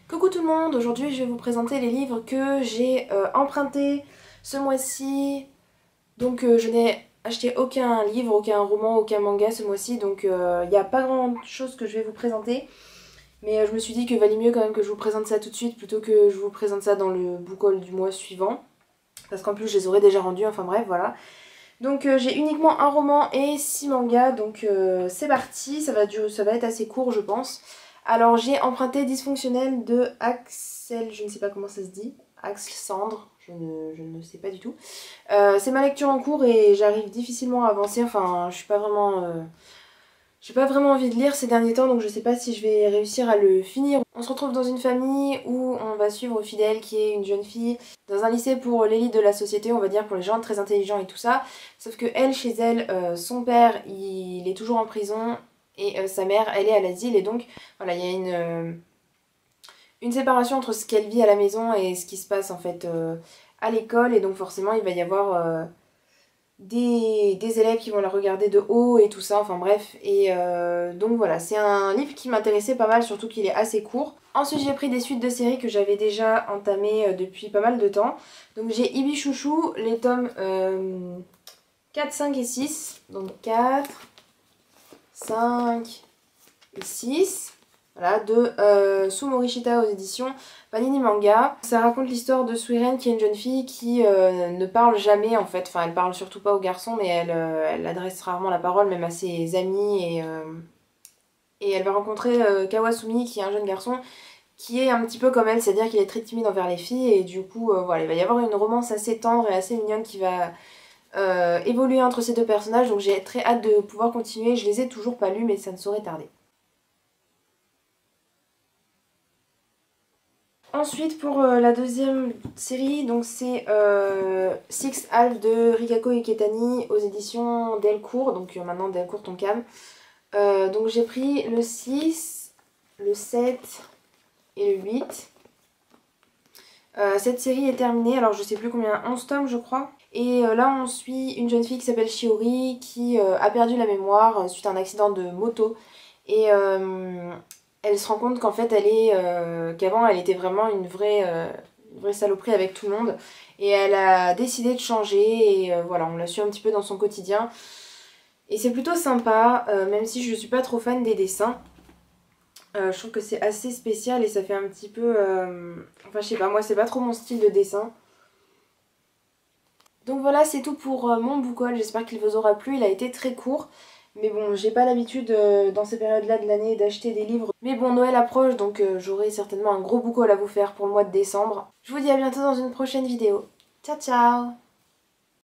Coucou tout le monde, aujourd'hui je vais vous présenter les livres que j'ai empruntés ce mois-ci. Donc je n'ai acheté aucun livre, aucun roman, aucun manga ce mois-ci, donc il n'y a pas grand chose que je vais vous présenter. Mais je me suis dit que valait mieux quand même que je vous présente ça tout de suite plutôt que je vous présente ça dans le book haul du mois suivant. Parce qu'en plus je les aurais déjà rendus, enfin bref voilà. Donc j'ai uniquement un roman et 6 mangas, donc c'est parti, ça va être assez court je pense. Alors j'ai emprunté Dysfonctionnel de Axel, je ne sais pas comment ça se dit, Axel Sandre, je ne sais pas du tout. C'est ma lecture en cours et j'arrive difficilement à avancer, enfin je suis pas vraiment... j'ai pas vraiment envie de lire ces derniers temps, donc je sais pas si je vais réussir à le finir. On se retrouve dans une famille où on va suivre Fidèle, qui est une jeune fille, dans un lycée pour l'élite de la société, on va dire, pour les gens très intelligents et tout ça. Sauf que elle, chez elle, son père, il est toujours en prison, et sa mère, elle est à l'asile, et donc, voilà, il y a une séparation entre ce qu'elle vit à la maison et ce qui se passe, en fait, à l'école, et donc forcément, il va y avoir... des élèves qui vont la regarder de haut et tout ça, enfin bref. Et donc voilà, c'est un livre qui m'intéressait pas mal, surtout qu'il est assez court. Ensuite j'ai pris des suites de séries que j'avais déjà entamées depuis pas mal de temps. Donc j'ai Ibi Chouchou, les tomes 4, 5 et 6. Donc 4, 5 et 6. Voilà, de Sou Morishita aux éditions Panini Manga. Ça raconte l'histoire de Suiren qui est une jeune fille qui ne parle jamais en fait. Enfin, elle parle surtout pas aux garçons, mais elle adresse rarement la parole, même à ses amis. Et elle va rencontrer Kawasumi qui est un jeune garçon qui est un petit peu comme elle, c'est-à-dire qu'il est très timide envers les filles. Et du coup, voilà, il va y avoir une romance assez tendre et assez mignonne qui va évoluer entre ces deux personnages. Donc j'ai très hâte de pouvoir continuer. Je les ai toujours pas lus, mais ça ne saurait tarder. Ensuite pour la deuxième série, donc c'est Six Half de Rikako Iketani aux éditions Delcourt, donc maintenant Delcourt Tonkam. Donc j'ai pris le 6, le 7 et le 8. Cette série est terminée, alors je sais plus combien, 11 tomes je crois. Et là on suit une jeune fille qui s'appelle Shiori qui a perdu la mémoire suite à un accident de moto. Et elle se rend compte qu'en fait qu'avant elle était vraiment une vraie saloperie avec tout le monde. Et elle a décidé de changer et voilà, on la suit un petit peu dans son quotidien. Et c'est plutôt sympa, même si je suis pas trop fan des dessins. Je trouve que c'est assez spécial et ça fait un petit peu... Enfin je sais pas, moi c'est pas trop mon style de dessin. Donc voilà, c'est tout pour mon book haul, j'espère qu'il vous aura plu, il a été très court. Mais bon, j'ai pas l'habitude dans ces périodes-là de l'année d'acheter des livres. Mais bon, Noël approche, donc j'aurai certainement un gros book haul à vous faire pour le mois de décembre. Je vous dis à bientôt dans une prochaine vidéo. Ciao ciao!